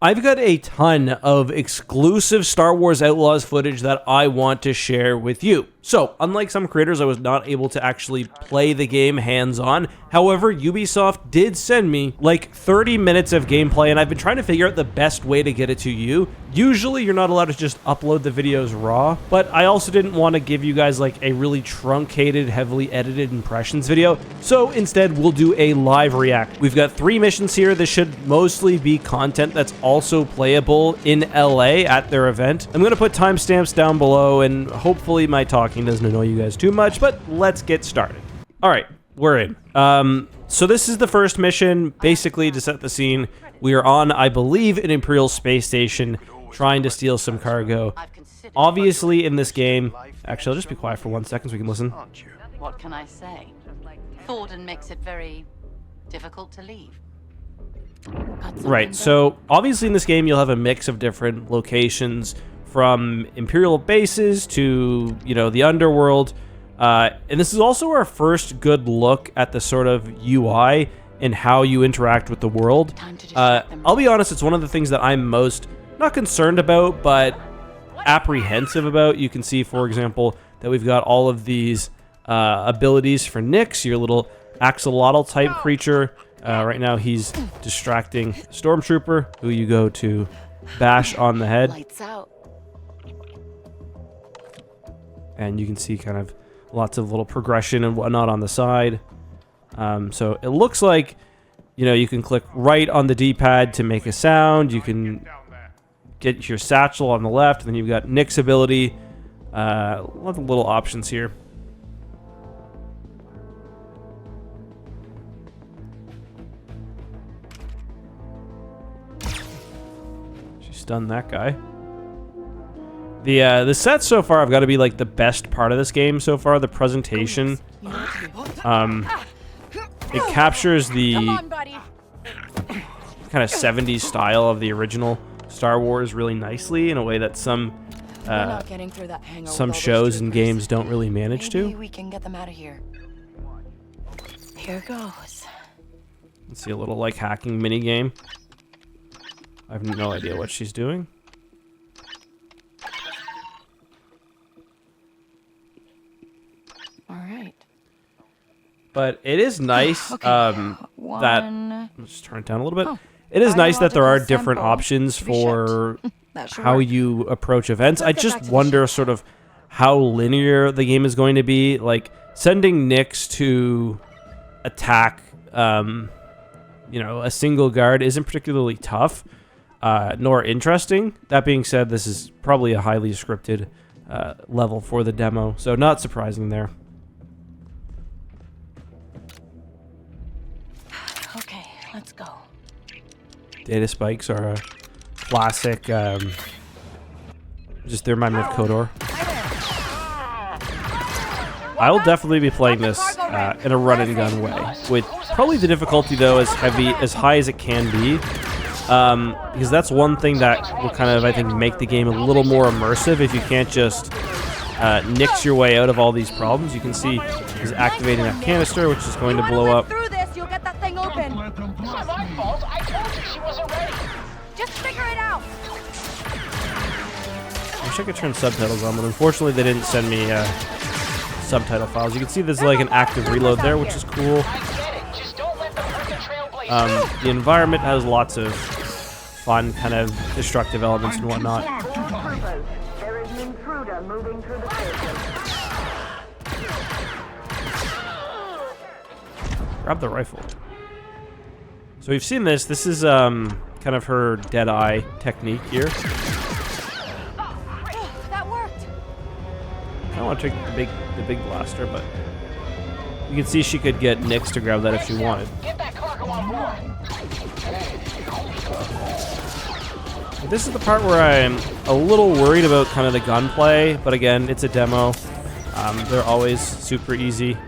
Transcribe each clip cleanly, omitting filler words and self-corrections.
I've got a ton of exclusive Star Wars Outlaws footage that I want to share with you. So, unlike some creators, I was not able to actually play the game hands-on. However, Ubisoft did send me like 30 minutes of gameplay, and I've been trying to figure out the best way to get it to you. Usually, you're not allowed to just upload the videos raw, but I also didn't want to give you guys like a really truncated, heavily edited impressions video. So instead, we'll do a live react. We've got 3 missions here. This should mostly be content that's also playable in LA at their event. I'm going to put timestamps down below, and hopefully my talking doesn't annoy you guys too much, but let's get started. All right, we're in. So this is the first mission. Basically, to set the scene, we are on, I believe, an Imperial space station trying to steal some cargo. Obviously, in this game... Actually, I'll just be quiet for 1 second so we can listen. What can I say? Thornton makes it very difficult to leave. Right, so obviously in this game you'll have a mix of different locations, from Imperial bases to, you know, the underworld. And this is also our first good look at the sort of UI and how you interact with the world. I'll be honest, it's one of the things that I'm most, not concerned about, but apprehensive about. You can see, for example, that we've got all of these abilities for Nyx, your little axolotl type creature. Right now he's distracting Stormtrooper, who you go to bash on the head. Lights out. And you can see kind of lots of little progression and whatnot on the side. So it looks like, you know, you can click right on the D-pad to make a sound. You can get your satchel on the left, and then you've got Nyx ability. Lots of little options here. She stunned that guy. The sets so far have got to be like the best part of this game so far. The presentation, it captures the kind of 70s style of the original Star Wars really nicely in a way that some shows and games don't really manage to. Maybe we can get them out of here. Here goes. Let's see a little like hacking mini game. I have no idea what she's doing. But it is nice that... Let's just turn it down a little bit. It is nice that there are different options for how you approach events. I just wonder sort of how linear the game is going to be. Like, sending Nyx to attack, you know, a single guard isn't particularly tough, nor interesting. That being said, this is probably a highly scripted level for the demo, so not surprising there. Let's go. Data spikes are a classic, just they remind me of KOTOR. I will definitely be playing this in a run and gun way, with probably the difficulty though as high as it can be, because that's one thing that will kind of, I think, make the game a little more immersive. If you can't just Nyx your way out of all these problems. You can see he's activating that canister, which is going to blow up. You'll get that thing open. It's not my fault. I told you she wasn't ready. Just figure it out. I wish I could turn subtitles on, but unfortunately they didn't send me subtitle files. You can see there's like an active reload there, which is cool. The environment has lots of fun, kind of destructive elements and whatnot. There is an intruder moving through the station. Grab the rifle. So we've seen this. This is kind of her Deadeye technique here. That worked. I don't want to take the big blaster, but you can see she could get Nyx to grab that if she wanted. Get that cargo on board. This is the part where I'm a little worried about kind of the gunplay, but again, it's a demo. They're always super easy.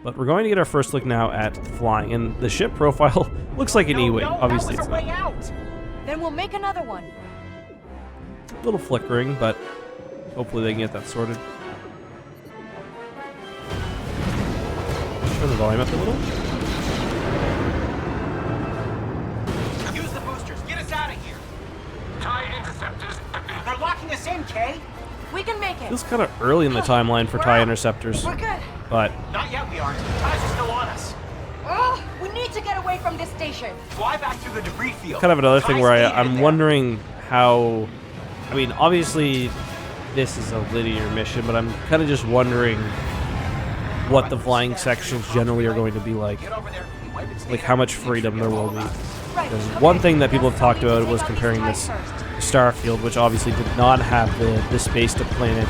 But we're going to get our first look now at flying, and the ship profile looks like an E-wing. Obviously, it's not. Then we'll make another one. A little flickering, but hopefully they can get that sorted. Turn the volume up a little. Use the boosters. Get okay? We can make it. Feels kind of early in the timeline for TIE interceptors, We're good. but Not yet, we aren't. Ties are still on us. Oh, we need to get away from this station. Fly back through the debris field. kind of another thing Ties where needed in I'm there. wondering how. I mean, obviously, this is a linear mission, but I'm kind of just wondering what the flying sections generally are going to be like. Get over there. Wipe it, stay Like there. how much freedom there will be. Right. Because okay. one thing that people have Let's talked about take was out these comparing ties this first. to Starfield, which obviously did not have the space to planet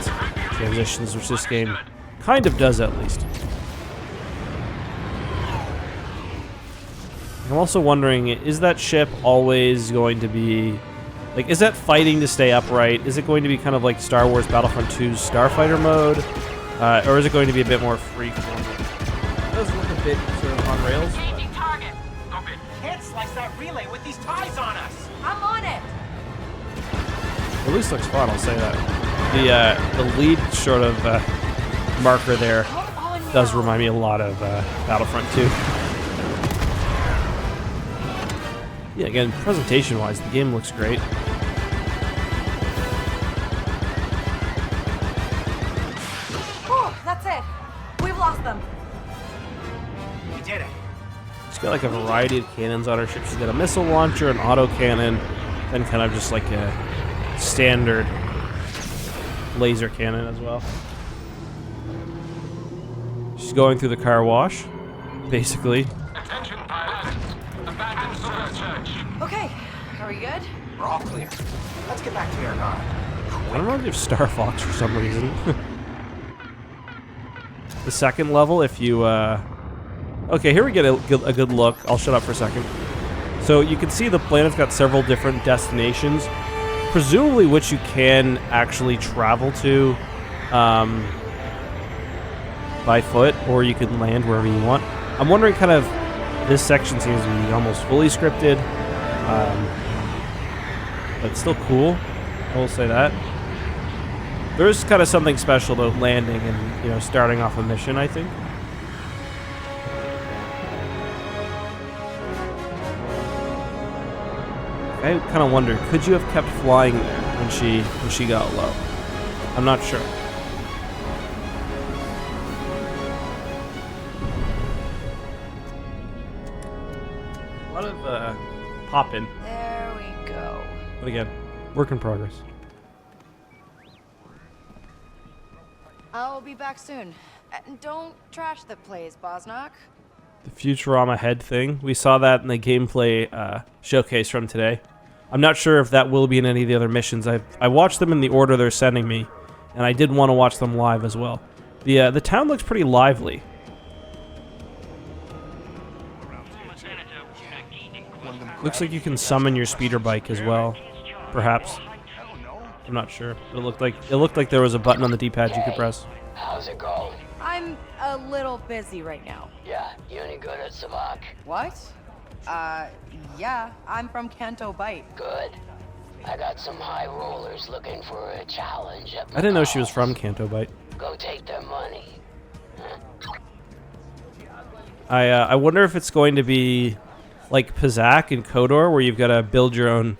transitions, which this game kind of does at least. I'm also wondering, is that ship always going to be... Like, is that fighting to stay upright? Is it going to be kind of like Star Wars Battlefront 2's Starfighter mode? Or is it going to be a bit more freeform? It does look a bit sort of on rails. Changing target. Copy. Can't slice that relay with these ties on us. I'm on it. At least looks fun, I'll say that. The lead sort of marker there Come on now. does remind me a lot of Battlefront 2. Yeah, again, presentation-wise, the game looks great. Whew, that's it. We've lost them. We did it. She's got like a variety of cannons on her ship. She's got a missile launcher, an auto cannon, then kind of just like a standard laser cannon as well. She's going through the car wash, basically. Attention, pilot. Abandon search. Okay, are we good? We're all clear. Let's get back to Mirogana. I don't know if you have Star Fox for some reason. The second level, if you, Okay, here we get a good look. I'll shut up for a second. So you can see the planet's got several different destinations, presumably which you can actually travel to by foot, or you can land wherever you want. I'm wondering kind of, this section seems to be almost fully scripted, but it's still cool, I will say that. There's kind of something special about landing and, you know, starting off a mission, I think. I kind of wonder, could you have kept flying when she got low? I'm not sure. A lot of popping, There we go. but again, work in progress. I'll be back soon. Don't trash the place, Bosnock. The Futurama head thing, we saw that in the gameplay showcase from today. I'm not sure if that will be in any of the other missions. I watched them in the order they're sending me, and I did want to watch them live as well. The town looks pretty lively. Looks like you can summon your speeder bike as well, perhaps. I'm not sure. It looked like there was a button on the D-pad you could press. How's it going? I'm a little busy right now. Yeah, you any good at Savak? What? Yeah, I'm from Kanto Bite. Good. I got some high rollers looking for a challenge at I didn't know she was Macau's. from Kanto Bite. Go take their money. I wonder if it's going to be like Pizak and Kodor, where you've got to build your own.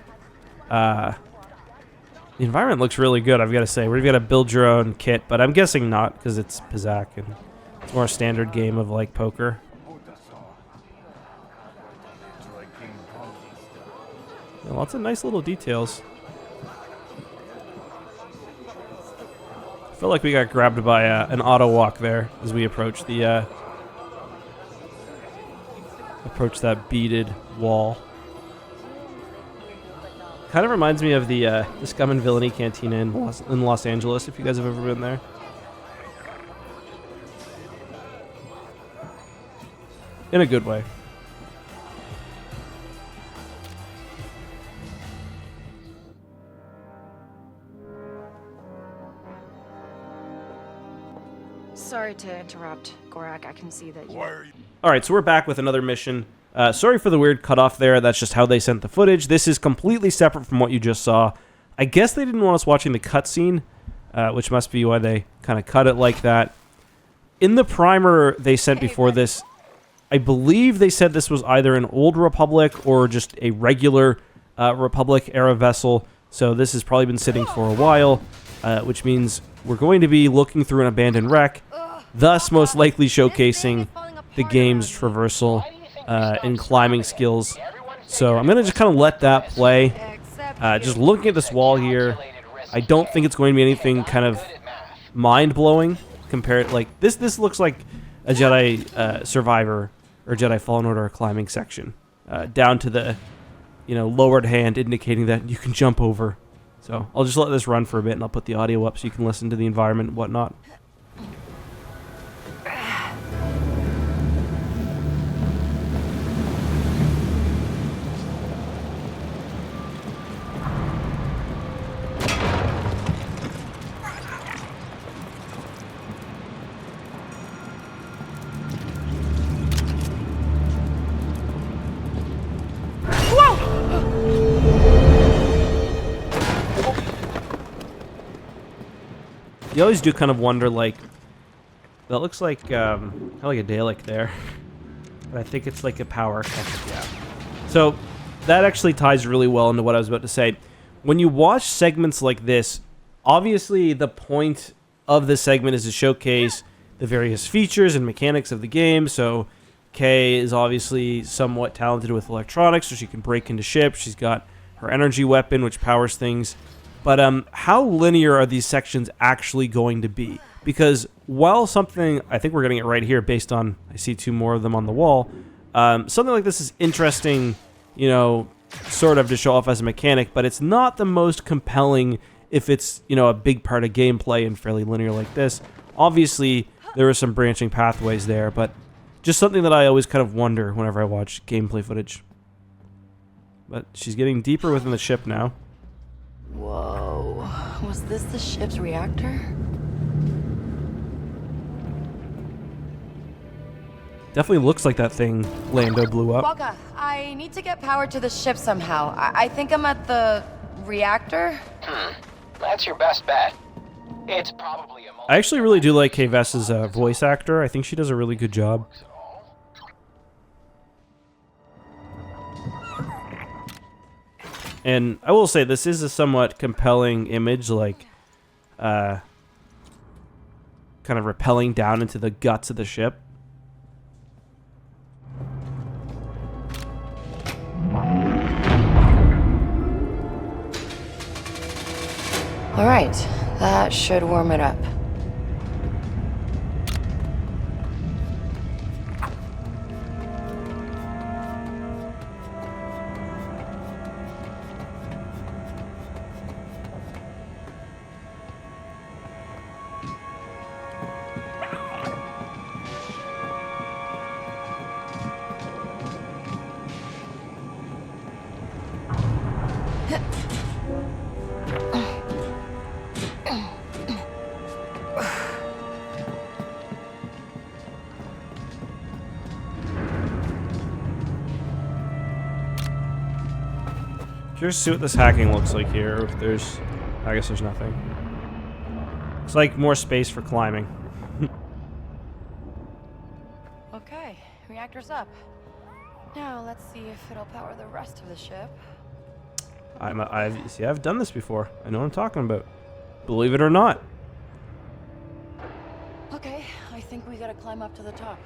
The environment looks really good, I've got to say. Where you've got to build your own kit, but I'm guessing not, because it's Pizak and it's more a standard game of like poker. Yeah, lots of nice little details. I feel like we got grabbed by an auto walk there as we approach the that beaded wall. Kind of reminds me of the Scum and Villainy Cantina in Los Angeles, if you guys have ever been there. In a good way. Sorry to interrupt, Gorak. I can see that you... Alright, so we're back with another mission. Sorry for the weird cutoff there. That's just how they sent the footage. This is completely separate from what you just saw. I guess they didn't want us watching the cutscene, which must be why they kind of cut it like that. In the primer they sent before this, I believe they said this was either an Old Republic or just a regular Republic-era vessel. So this has probably been sitting for a while. which means we're going to be looking through an abandoned wreck, thus most likely showcasing the game's traversal and climbing skills. So I'm going to just kind of let that play. Just looking at this wall here, I don't think it's going to be anything kind of mind-blowing compared, like, this looks like a Jedi Survivor or Jedi Fallen Order climbing section, down to the, lowered hand indicating that you can jump over. So I'll just let this run for a bit, and I'll put the audio up so you can listen to the environment and whatnot. You always do kind of wonder, like, that looks like, kind of like a Dalek there. But I think it's like a power catcher, yeah. So, that actually ties really well into what I was about to say. When you watch segments like this, obviously the point of this segment is to showcase the various features and mechanics of the game. So, Kay is obviously somewhat talented with electronics, so she can break into ships. She's got her energy weapon, which powers things. But how linear are these sections actually going to be? Because while something, I think we're getting it right here based on, I see 2 more of them on the wall, something like this is interesting, sort of to show off as a mechanic, but it's not the most compelling if it's, a big part of gameplay and fairly linear like this. Obviously, there are some branching pathways there, but just something that I always kind of wonder whenever I watch gameplay footage. But she's getting deeper within the ship now. Whoa. Was this the ship's reactor? Definitely looks like that thing Lando blew up. Waka, I need to get power to the ship somehow. I think I'm at the reactor. That's your best bet. It's probably a I actually really do like Kay Vess's voice actor. I think she does a really good job. And I will say, this is a somewhat compelling image, like, kind of rappelling down into the guts of the ship. All right, that should warm it up. Curious to see what this hacking looks like here. If there's, I guess there's nothing. It's like more space for climbing. Okay, reactor's up. Now let's see if it'll power the rest of the ship. I've done this before. I know what I'm talking about. Believe it or not. Okay, I think we gotta climb up to the top.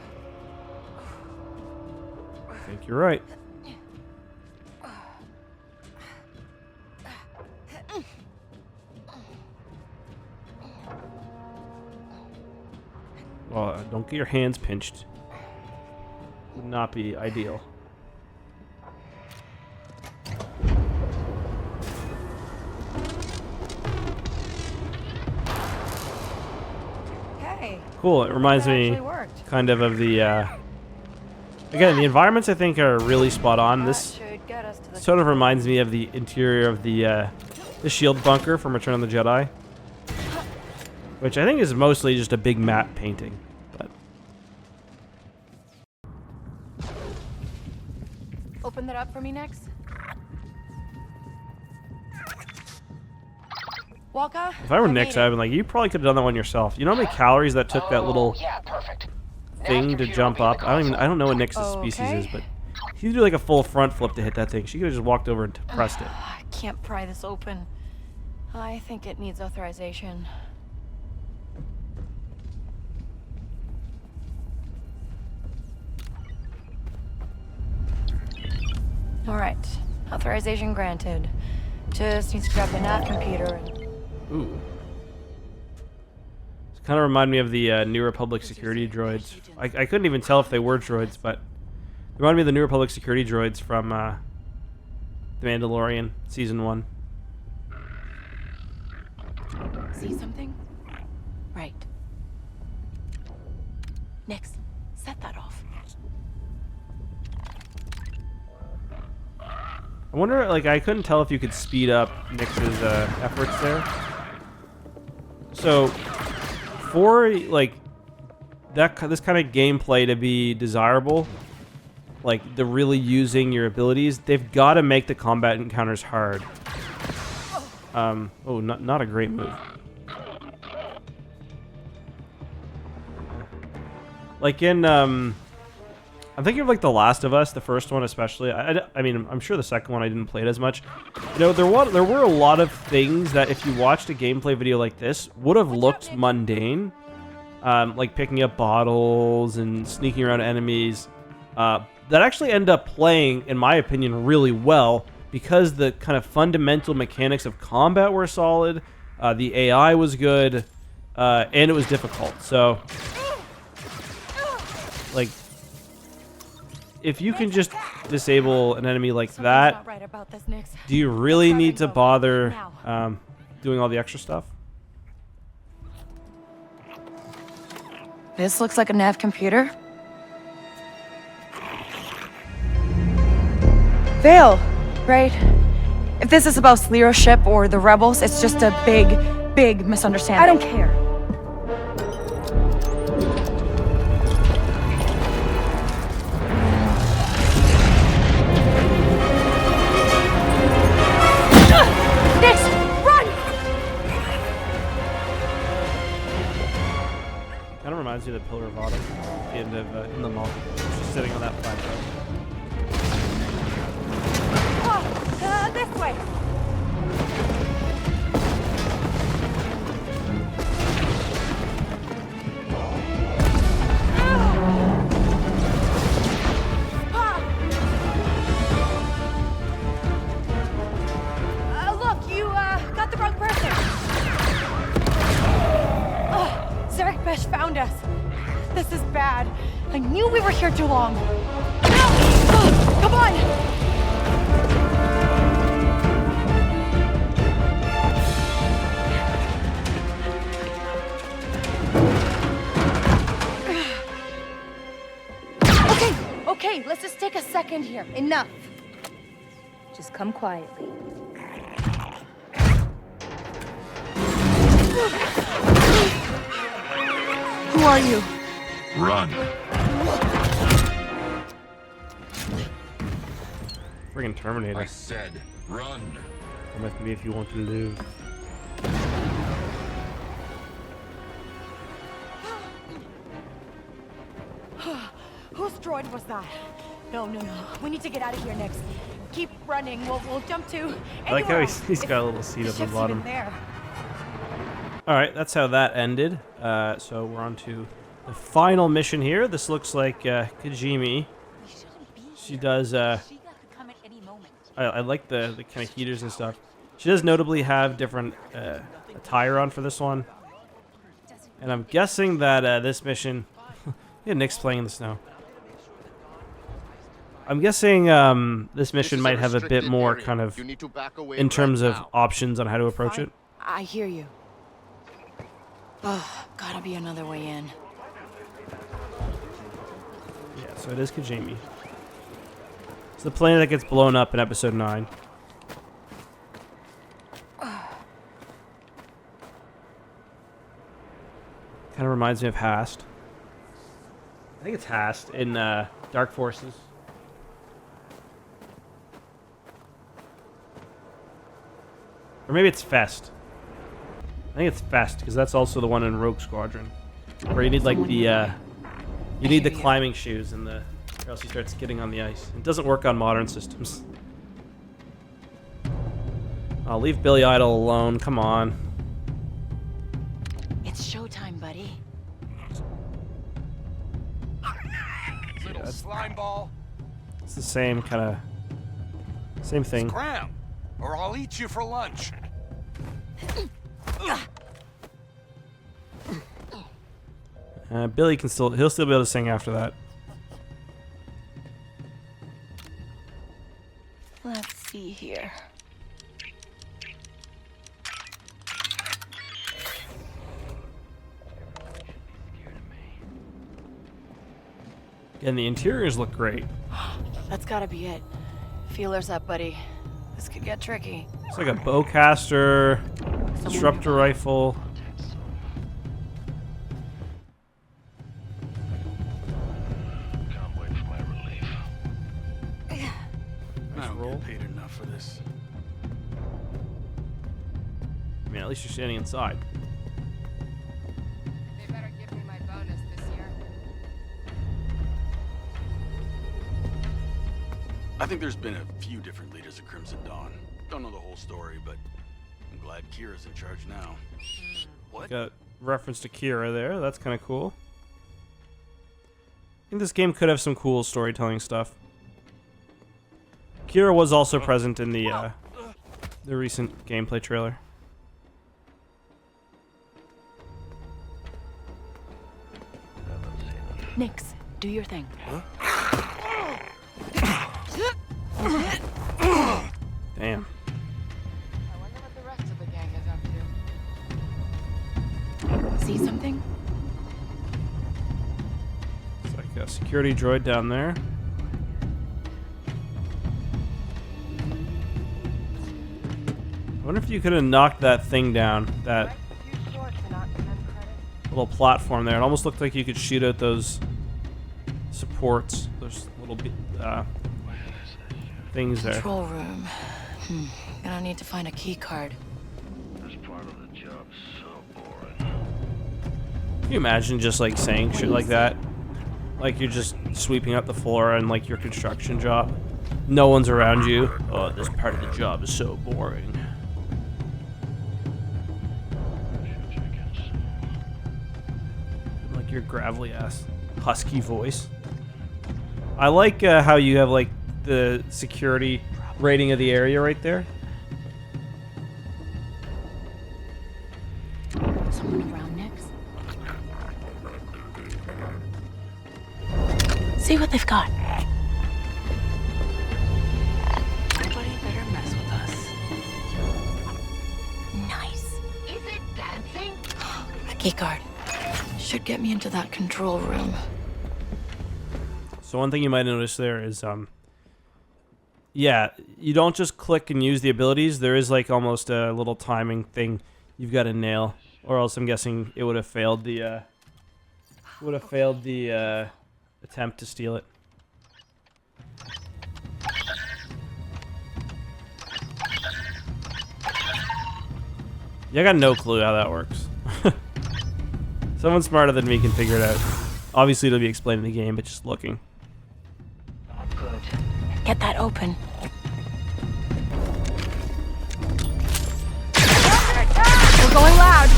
I think you're right. Well, don't get your hands pinched. Would not be ideal. Hey. Cool. It reminds me kind of the again, the environments I think are really spot on. This sort of reminds me of the interior of the shield bunker from Return of the Jedi, which I think is mostly just a big matte painting. But open that up for me next. Waka, if I were Nix, I'd be like, you probably could have done that one yourself. You know how many calories that took that little thing to jump up? I don't know what Nix's species is, but he'd do like a full front flip to hit that thing. She could have just walked over and pressed it. I can't pry this open. I think it needs authorization. All right, authorization granted. Just needs to grab the nav computer and... Ooh. This kind of reminded me of the New Republic security droids. I couldn't even tell if they were droids, but they reminded me of the New Republic security droids from The Mandalorian, Season 1. See something? Right. Next, set that off. I wonder, like, I couldn't tell if you could speed up Nix's efforts there. So, for, like, this kind of gameplay to be desirable, like, the really using your abilities, they've got to make the combat encounters hard. Oh, not a great move. Like in, I'm thinking of like The Last of Us, the first one especially. I mean, I'm sure the second one I didn't play it as much. You know, there were a lot of things that if you watched a gameplay video like this would have looked mundane, like picking up bottles and sneaking around enemies. That actually end up playing, in my opinion, really well because the kind of fundamental mechanics of combat were solid, the AI was good, and it was difficult. So, like, if you can just disable an enemy like that, do you really need to bother doing all the extra stuff? This looks like a nav computer. Vale, right? If this is about Sleero's ship or the rebels, it's just a big misunderstanding. I don't care. Kind of reminds me of the Pillar of Autumn at the end of in the mall. Just sitting on that platform. This way. Look, you got the wrong person. Zarek found us. This is bad. I knew we were here too long. No! Come on! Okay, let's just take a second here. Enough. Just come quietly. Who are you? Run. Friggin' Terminator. I said, run. Come with me if you want to live. Whose droid was that? No. We need to get out of here next. Keep running. We'll jump to. I like how he's got a little seat at the bottom. There. All right, that's how that ended. So we're on to the final mission here. This looks like Kijimi. She does. I like the kind of heaters and stuff. She does notably have different attire on for this one. And I'm guessing that this mission. Yeah, Nick's playing in the snow. I'm guessing this mission might have a bit more kind of in terms of options on how to approach it. I hear you. Oh, gotta be another way in. Yeah, so it is Kijimi. It's the planet that gets blown up in episode 9. Kind of reminds me of Hast. I think it's Hast in Dark Forces. Or maybe it's Fest. I think it's Fest, because that's also the one in Rogue Squadron. Where you need like the you need the climbing shoes and or else you start skidding on the ice. It doesn't work on modern systems. I'll leave Billy Idol alone. Come on. It's showtime, buddy. Little slime ball. It's the same kind of... Same thing. Scram, or I'll eat you for lunch. Billy can still... He'll still be able to sing after that. Let's see here. And the interiors look great. That's gotta be it. Feelers up, buddy. This could get tricky. It's like a bowcaster, disruptor rifle. Can't wait for my relief. I don't get paid enough for this. I mean, at least you're standing inside. They better give me my bonus this year. I think there's been a few different leaders of Crimson Dawn. Don't know the whole story, but I'm glad Kira's in charge now. What? Got reference to Kira there. That's kind of cool. I think this game could have some cool storytelling stuff. Kira was also present in the recent gameplay trailer. Nix, do your thing. Damn. I wonder what the rest of the gang is up to. See something? It's like a security droid down there. I wonder if you could have knocked that thing down, that little platform there. It almost looked like you could shoot out those supports, those little things there. Control room. Gonna need to find a key card. This part of the job's so boring. Can you imagine just like saying shit like that? Like you're just sweeping up the floor and like your construction job. No one's around you. Oh, this part of the job is so boring. Like your gravelly ass husky voice. I like how you have like the security rating of the area right there. Someone around next. See what they've got. Nobody better mess with us. Nice. Is it dancing? A key card. Should get me into that control room. So one thing you might notice there is, yeah, you don't just click and use the abilities. There is like almost a little timing thing you've got to nail, or else I'm guessing it would have failed the attempt to steal it. Yeah, I got no clue how that works. Someone smarter than me can figure it out. Obviously, it'll be explained in the game, but just looking. Good. Get that open. We're going loud.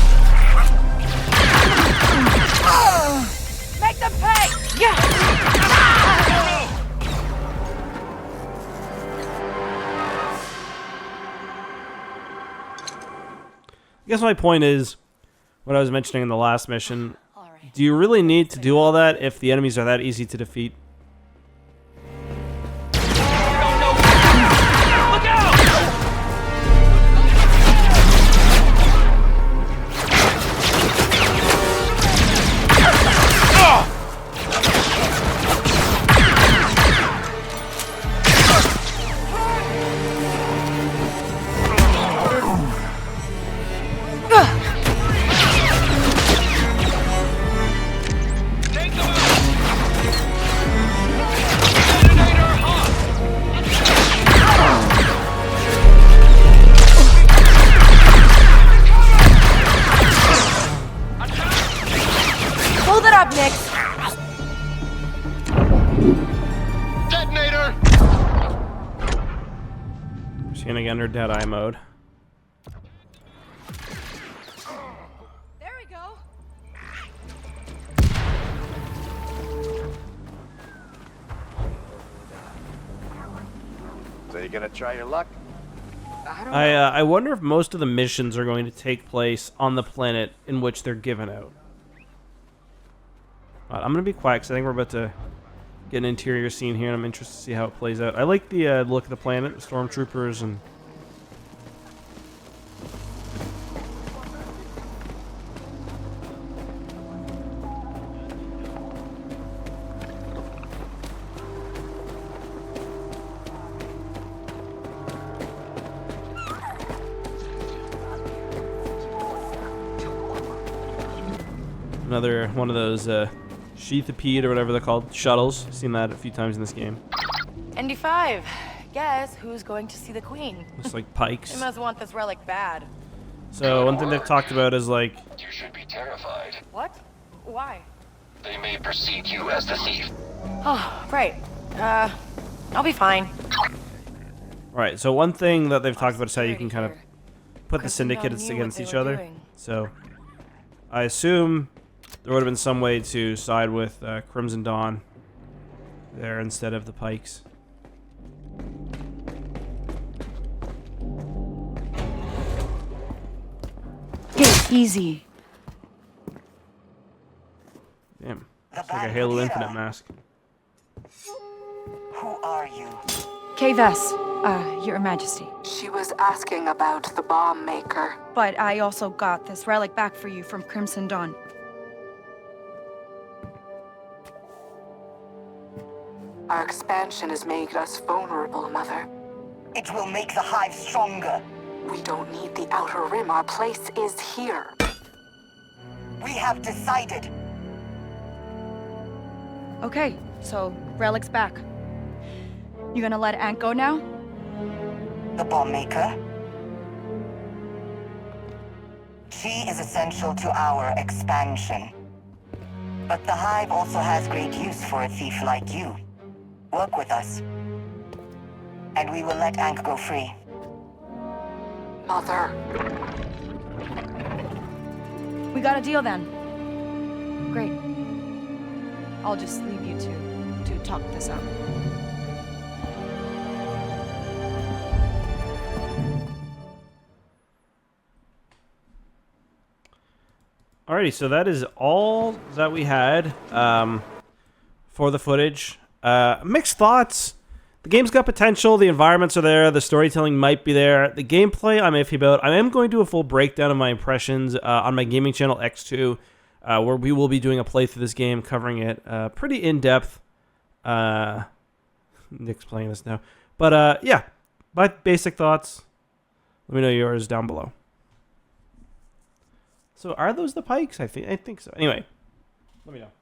Make them pay! Yeah! I guess my point is, what I was mentioning in the last mission, All right. do you really need to do all that if the enemies are that easy to defeat? Hold it up, Nick. Detonator! She's gonna get under Deadeye mode. gonna try your luck? I don't know. I wonder if most of the missions are going to take place on the planet in which they're given out. I'm going to be quiet because I think we're about to get an interior scene here, and I'm interested to see how it plays out. I like the look of the planet, the stormtroopers, and... Another one of those sheathipede or whatever they're called, shuttles. Seen that a few times in this game. ND5. Guess who's going to see the Queen? Looks like pikes. They must want this relic bad. So one thing they've talked about is like... You should be terrified. What? Why? They may perceive you as the thief. Oh, right. I'll be fine. Right, so one thing that they've talked about is how you can kind of Here. put the Kristen syndicates knew what against they each were other. doing. So I assume there would have been some way to side with Crimson Dawn there instead of the Pikes. Hey, easy. Damn, it's like a Halo Infinite mask. Who are you? Kay Vess, Your Majesty. She was asking about the bomb maker. But I also got this relic back for you from Crimson Dawn. Our expansion has made us vulnerable, Mother. It will make the Hive stronger. We don't need the Outer Rim. Our place is here. We have decided. Okay, so relic's back. You gonna let Ant go now? The bomb maker. She is essential to our expansion. But the Hive also has great use for a thief like you. Work with us. And we will let Ankh go free. Mother. We got a deal then. Great. I'll just leave you to talk this out. Alrighty, so that is all that we had for the footage. Mixed thoughts. The game's got potential. The environments are there. The storytelling might be there. The gameplay, I'm iffy about. I am going to do a full breakdown of my impressions on my gaming channel X2, where we will be doing a playthrough of this game, covering it pretty in-depth. Nick's playing this now. But, yeah, my basic thoughts. Let me know yours down below. So, are those the Pikes? I think so. Anyway, let me know.